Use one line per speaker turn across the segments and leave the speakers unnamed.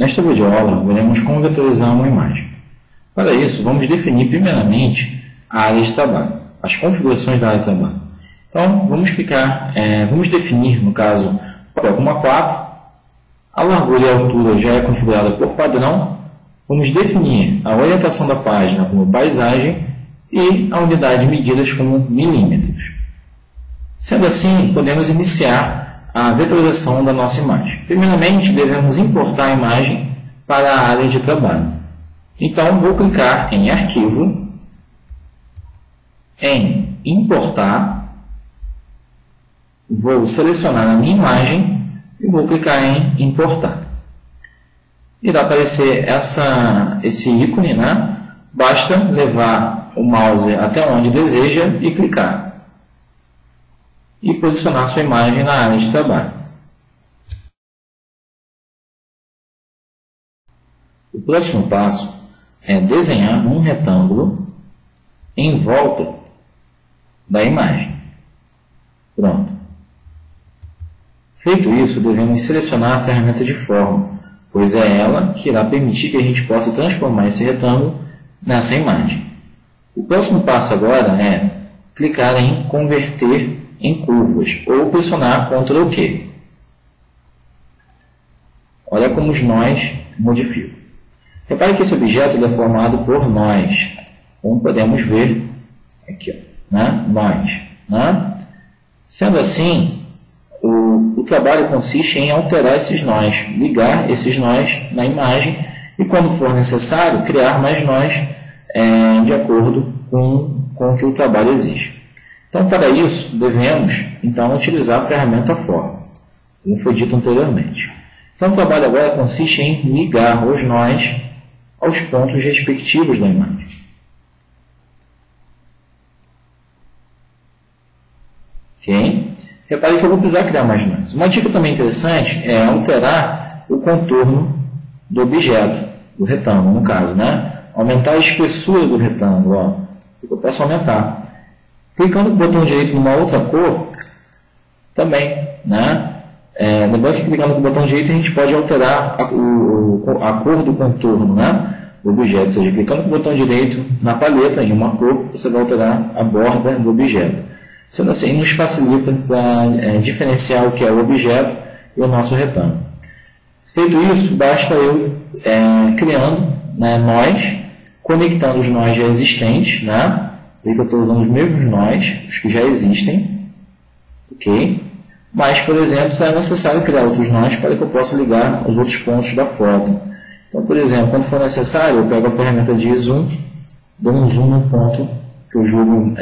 Nesta videoaula, veremos como vetorizar uma imagem. Para isso, vamos definir primeiramente a área de trabalho, as configurações da área de trabalho. Então, vamos definir, no caso, o papel como A4, a largura e a altura já é configurada por padrão, vamos definir a orientação da página como paisagem e a unidade de medidas como milímetros. Sendo assim, podemos iniciar a vetorização da nossa imagem. Primeiramente, devemos importar a imagem para a área de trabalho. Então, vou clicar em Arquivo, em Importar, vou selecionar a minha imagem e vou clicar em Importar. Irá aparecer esse ícone, né? Basta levar o mouse até onde deseja e clicar. E posicionar sua imagem na área de trabalho. O próximo passo é desenhar um retângulo em volta da imagem. Pronto. Feito isso, devemos selecionar a ferramenta de forma, pois é ela que irá permitir que a gente possa transformar esse retângulo nessa imagem. O próximo passo agora é clicar em Converter em curvas ou pressionar Ctrl Q. Olha como os nós modificam. Repare que esse objeto é formado por nós, como podemos ver aqui, né? Nós, né? Sendo assim, o trabalho consiste em alterar esses nós, ligar esses nós na imagem e, quando for necessário, criar mais nós de acordo com o que o trabalho exige. Então, para isso, devemos utilizar a ferramenta Forma, como foi dito anteriormente. Então, o trabalho agora consiste em ligar os nós aos pontos respectivos da imagem. Ok? Repare que eu vou precisar criar mais nós. Uma dica também interessante é alterar o contorno do objeto, do retângulo, no caso, né? Aumentar a espessura do retângulo. Ó. Eu posso aumentar. Clicando com o botão direito numa outra cor, também, né? Lembrando que clicando com o botão direito a gente pode alterar a cor do contorno, né? Do objeto. Ou seja, clicando com o botão direito na paleta em uma cor, você vai alterar a borda do objeto. Sendo assim, nos facilita para diferenciar o que é o objeto e o nosso retângulo. Feito isso, basta eu criando, né, nós, conectando os nós já existentes, né? Veja que eu estou usando os mesmos nós, os que já existem, ok? Mas, por exemplo, será necessário criar outros nós para que eu possa ligar os outros pontos da foto. Então, por exemplo, quando for necessário, eu pego a ferramenta de zoom, dou um zoom no ponto que eu julgo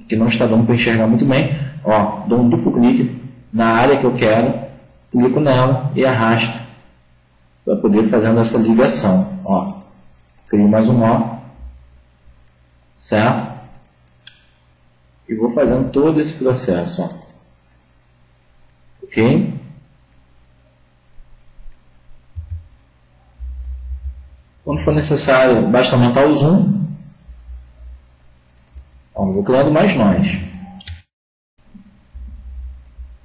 que não está dando para enxergar muito bem, ó, dou um duplo clique na área que eu quero, clico nela e arrasto para poder fazer essa ligação. Ó, crio mais um nó, certo? E vou fazendo todo esse processo, ó. Ok? Quando for necessário, basta aumentar o zoom. Ó, vou criando mais nós.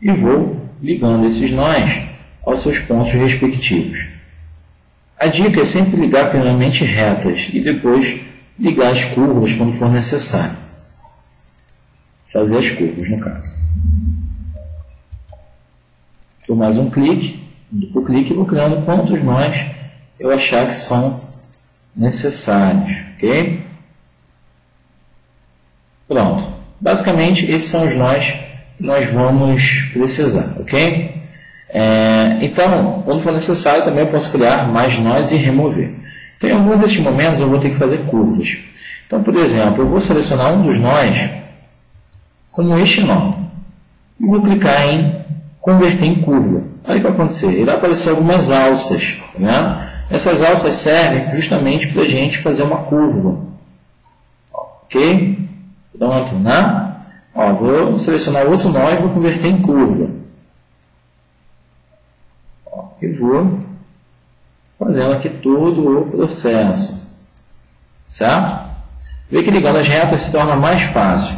E vou ligando esses nós aos seus pontos respectivos. A dica é sempre ligar primeiramente retas e depois ligar as curvas quando for necessário. Fazer as curvas, no caso. Dou mais um clique, um duplo clique e vou criando quantos nós eu achar que são necessários. Ok? Pronto. Basicamente, esses são os nós que nós vamos precisar. Ok? Então, quando for necessário, também eu posso criar mais nós e remover. Então, em alguns desses momentos, eu vou ter que fazer curvas. Então, por exemplo, eu vou selecionar um dos nós como este nó. E vou clicar em Converter em curva. Aí o que vai acontecer? Irá aparecer algumas alças. Né? Essas alças servem justamente para a gente fazer uma curva. Ok? Pronto, né? Ó, vou selecionar outro nó e vou converter em curva. Ó, e vou fazendo aqui todo o processo. Certo? Vê que ligando as retas se torna mais fácil.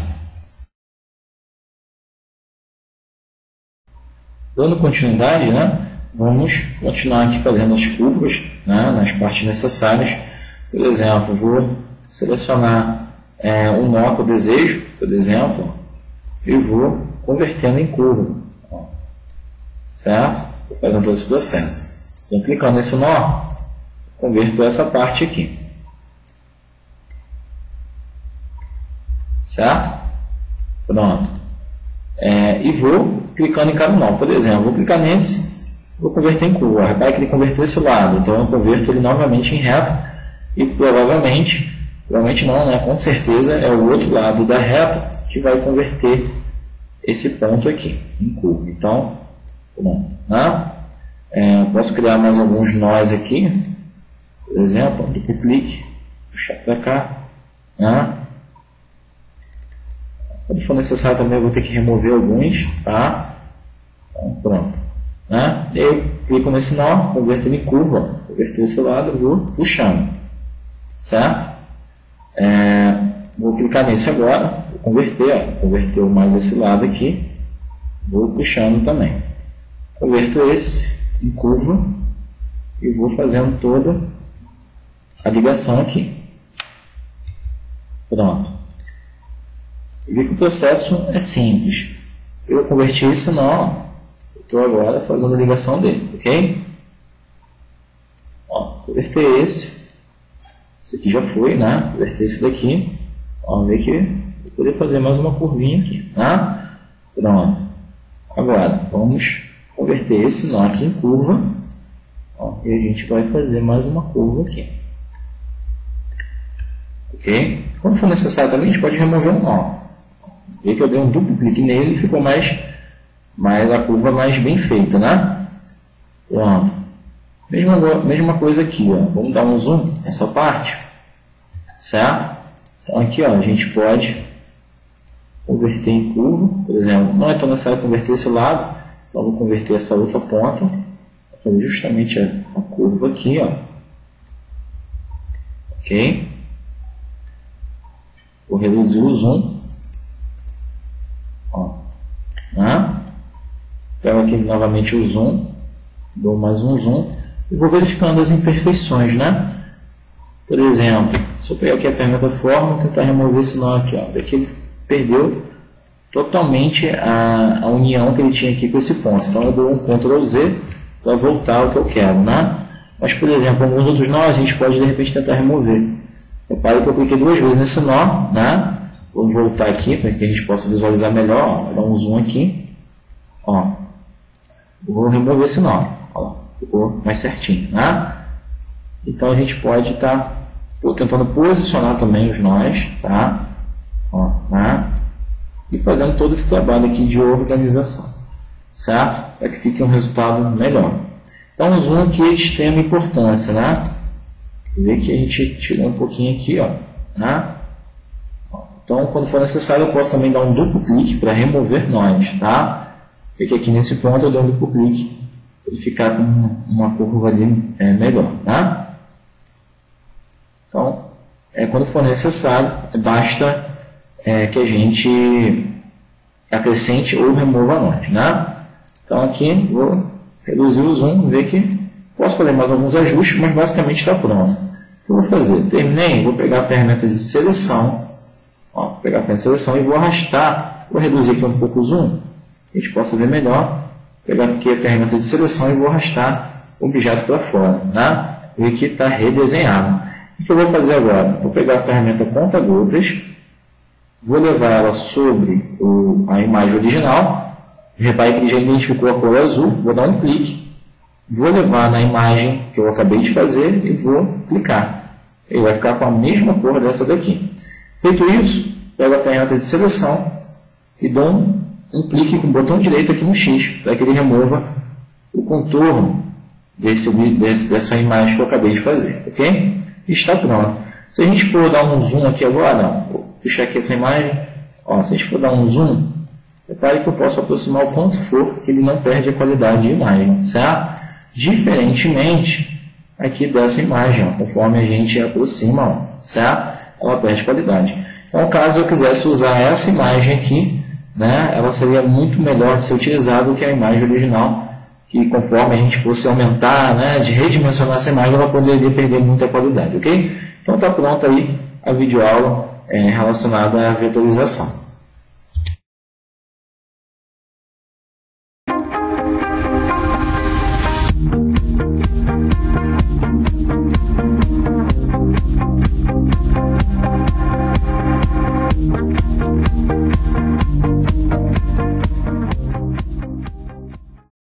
Dando continuidade, né? vamos continuar aqui fazendo as curvas, né, nas partes necessárias. Por exemplo, vou selecionar um nó que eu desejo, por exemplo, e vou convertendo em curva, certo? Vou fazendo todo esse processo. Então, clicando nesse nó, converto essa parte aqui, certo? Pronto. E vou clicando em cada nó. Por exemplo, vou clicar nesse, vou converter em curva. Repare que ele converteu esse lado, então eu converto ele novamente em reta e provavelmente não, né? Com certeza é o outro lado da reta que vai converter esse ponto aqui em curva. Então, pronto, né? Posso criar mais alguns nós aqui, por exemplo, duplo clique, puxar para cá, né? Quando for necessário também eu vou ter que remover alguns, tá? Então, pronto, né? E aí eu clico nesse nó, converto ele em curva, converter esse lado, vou puxando, certo? Vou clicar nesse agora, vou converter mais esse lado aqui, vou puxando também. Converto esse em curva e vou fazendo toda a ligação aqui. Pronto. E vi que o processo é simples. Eu converti esse nó, estou agora fazendo a ligação dele, ok? Converter esse aqui já foi, né? Converter esse daqui. Vamos ver que vou poder fazer mais uma curvinha aqui, tá? Pronto. Agora, vamos converter esse nó aqui em curva. E a gente vai fazer mais uma curva aqui. Ok? Quando for necessário também, a gente pode remover um nó. Vê que eu dei um duplo clique nele e ficou a curva mais bem feita, né? Pronto. Mesma coisa aqui, ó. Vamos dar um zoom nessa parte, certo? Então aqui, ó, a gente pode converter em curva, por exemplo. Não é tão necessário converter esse lado, então vou converter essa outra ponta, vou fazer justamente a curva aqui, ó. Ok? Vou reduzir o zoom. Né? Pego aqui novamente o zoom, dou mais um zoom e vou verificando as imperfeições, né? Por exemplo, se eu pegar aqui a ferramenta forma, vou tentar remover esse nó aqui, ó. Daqui ele perdeu totalmente a união que ele tinha aqui com esse ponto. Então eu dou um Ctrl Z para voltar ao que eu quero, né? Mas, por exemplo, alguns outros nós a gente pode de repente tentar remover. Repare que eu cliquei duas vezes nesse nó, né? Vou voltar aqui para que a gente possa visualizar melhor. Vou dar um zoom aqui. Ó. Vou remover esse nó. Ó, ficou mais certinho, né? Então a gente pode estar tentando posicionar também os nós, tá? Ó, né? E fazendo todo esse trabalho aqui de organização, certo? Para que fique um resultado melhor. Então o zoom aqui é de extrema importância, né? Vê que a gente tirou um pouquinho aqui, ó, né? Então, quando for necessário, eu posso também dar um duplo clique para remover nós, tá? Porque aqui nesse ponto eu dou um duplo clique para ele ficar com uma curva ali melhor, tá? Então, quando for necessário, basta que a gente acrescente ou remova nós, né? Então, aqui vou reduzir o zoom, ver que posso fazer mais alguns ajustes, mas basicamente está pronto. O que eu vou fazer? Terminei, vou pegar a ferramenta de seleção. Ó, vou pegar a ferramenta de seleção e vou arrastar, vou reduzir aqui um pouco o zoom, que a gente possa ver melhor. Vou pegar aqui a ferramenta de seleção e vou arrastar o objeto para fora, né? Ver que está redesenhado. O que eu vou fazer agora? Vou pegar a ferramenta conta-gotas, vou levar ela sobre a imagem original. Repare que ele já identificou a cor azul, vou dar um clique, vou levar na imagem que eu acabei de fazer e vou clicar. Ele vai ficar com a mesma cor dessa daqui. Feito isso, pego a ferramenta de seleção e dou um clique com o botão direito aqui no X, para que ele remova o contorno dessa imagem que eu acabei de fazer, ok? Está pronto. Se a gente for dar um zoom aqui agora, vou puxar aqui essa imagem, ó, se a gente for dar um zoom, repare que eu posso aproximar o quanto for, que ele não perde a qualidade de imagem, certo? Diferentemente aqui dessa imagem, ó, conforme a gente aproxima, ó, certo? Ela perde qualidade. Então, caso eu quisesse usar essa imagem aqui, né, ela seria muito melhor de ser utilizada do que a imagem original, que conforme a gente fosse aumentar, né, de redimensionar essa imagem, ela poderia perder muita qualidade, ok? Então está pronta aí a videoaula relacionada à vetorização.